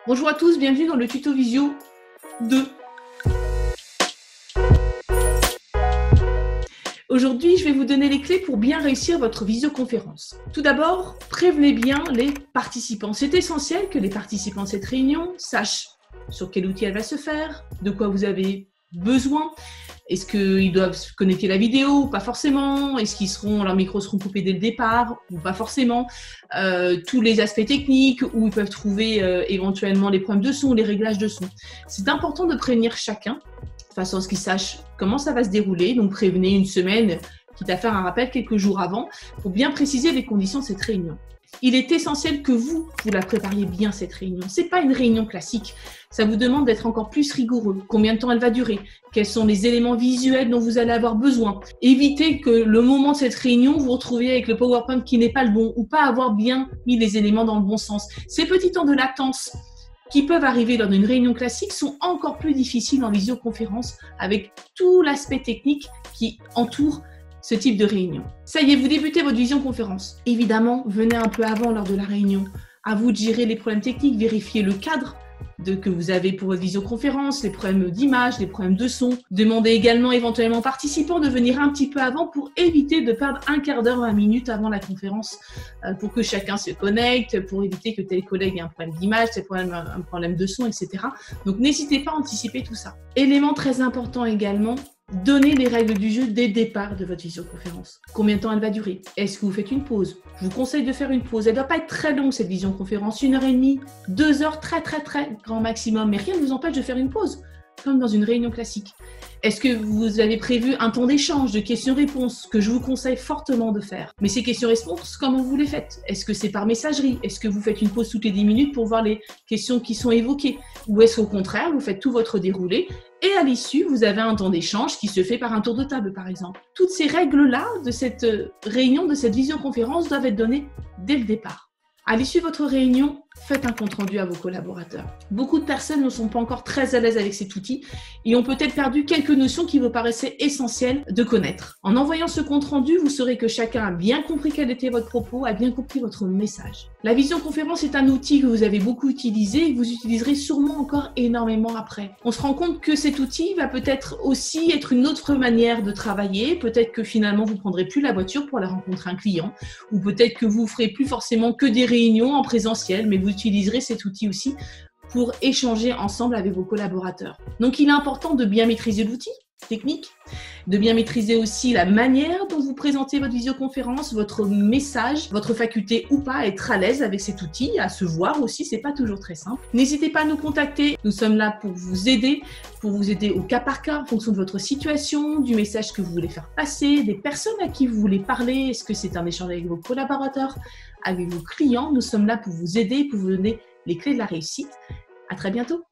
Bonjour à tous, bienvenue dans le tuto Visio 2. Aujourd'hui, je vais vous donner les clés pour bien réussir votre visioconférence. Tout d'abord, prévenez bien les participants. C'est essentiel que les participants de cette réunion sachent sur quel outil elle va se faire, de quoi vous avez besoin. Est-ce qu'ils doivent se connecter à la vidéo ou pas forcément? Est-ce qu'ils leurs micros seront coupés dès le départ ou pas forcément? Tous les aspects techniques où ils peuvent trouver éventuellement les problèmes de son, les réglages de son. C'est important de prévenir chacun de façon à ce qu'ils sachent comment ça va se dérouler. Donc prévenez une semaine, quitte à faire un rappel quelques jours avant pour bien préciser les conditions de cette réunion. Il est essentiel que vous la prépariez bien cette réunion. C'est pas une réunion classique. Ça vous demande d'être encore plus rigoureux. Combien de temps elle va durer? Quels sont les éléments visuels dont vous allez avoir besoin? Évitez que le moment de cette réunion, vous vous retrouviez avec le PowerPoint qui n'est pas le bon ou pas avoir bien mis les éléments dans le bon sens. Ces petits temps de latence qui peuvent arriver lors d'une réunion classique sont encore plus difficiles en visioconférence avec tout l'aspect technique qui entoure ce type de réunion. Ça y est, vous débutez votre visioconférence. Évidemment, venez un peu avant lors de la réunion. À vous de gérer les problèmes techniques, vérifier le cadre que vous avez pour votre visioconférence, les problèmes d'image, les problèmes de son. Demandez également éventuellement aux participants de venir un petit peu avant pour éviter de perdre un quart d'heure, 20 minutes avant la conférence pour que chacun se connecte, pour éviter que tel collègue ait un problème d'image, un problème de son, etc. Donc n'hésitez pas à anticiper tout ça. Élément très important également, donnez les règles du jeu dès le départ de votre visioconférence. Combien de temps elle va durer? Est-ce que vous faites une pause? Je vous conseille de faire une pause. Elle ne doit pas être très longue cette visioconférence, 1h30, 2 heures, très grand maximum. Mais rien ne vous empêche de faire une pause, comme dans une réunion classique. Est-ce que vous avez prévu un temps d'échange, de questions-réponses, que je vous conseille fortement de faire? Mais ces questions-réponses, comment vous les faites? Est-ce que c'est par messagerie? Est-ce que vous faites une pause toutes les 10 minutes pour voir les questions qui sont évoquées? Ou est-ce qu'au contraire, vous faites tout votre déroulé et à l'issue, vous avez un temps d'échange qui se fait par un tour de table, par exemple? Toutes ces règles-là de cette réunion, de cette visioconférence doivent être données dès le départ. À l'issue de votre réunion, faites un compte-rendu à vos collaborateurs. Beaucoup de personnes ne sont pas encore très à l'aise avec cet outil et ont peut-être perdu quelques notions qui vous paraissaient essentielles de connaître. En envoyant ce compte-rendu, vous saurez que chacun a bien compris quel était votre propos, a bien compris votre message. La visioconférence est un outil que vous avez beaucoup utilisé et que vous utiliserez sûrement encore énormément après. On se rend compte que cet outil va peut-être aussi être une autre manière de travailler. Peut-être que finalement, vous ne prendrez plus la voiture pour aller rencontrer un client ou peut-être que vous ne ferez plus forcément que des réunions en présentiel, mais vous utiliserez cet outil aussi pour échanger ensemble avec vos collaborateurs. Donc, il est important de bien maîtriser l'outil technique, de bien maîtriser aussi la manière dont vous présentez votre visioconférence, votre message, votre faculté ou pas à être à l'aise avec cet outil, à se voir aussi, c'est pas toujours très simple. N'hésitez pas à nous contacter, nous sommes là pour vous aider au cas par cas en fonction de votre situation, du message que vous voulez faire passer, des personnes à qui vous voulez parler, est-ce que c'est un échange avec vos collaborateurs, avec vos clients. Nous sommes là pour vous aider, pour vous donner les clés de la réussite. À très bientôt.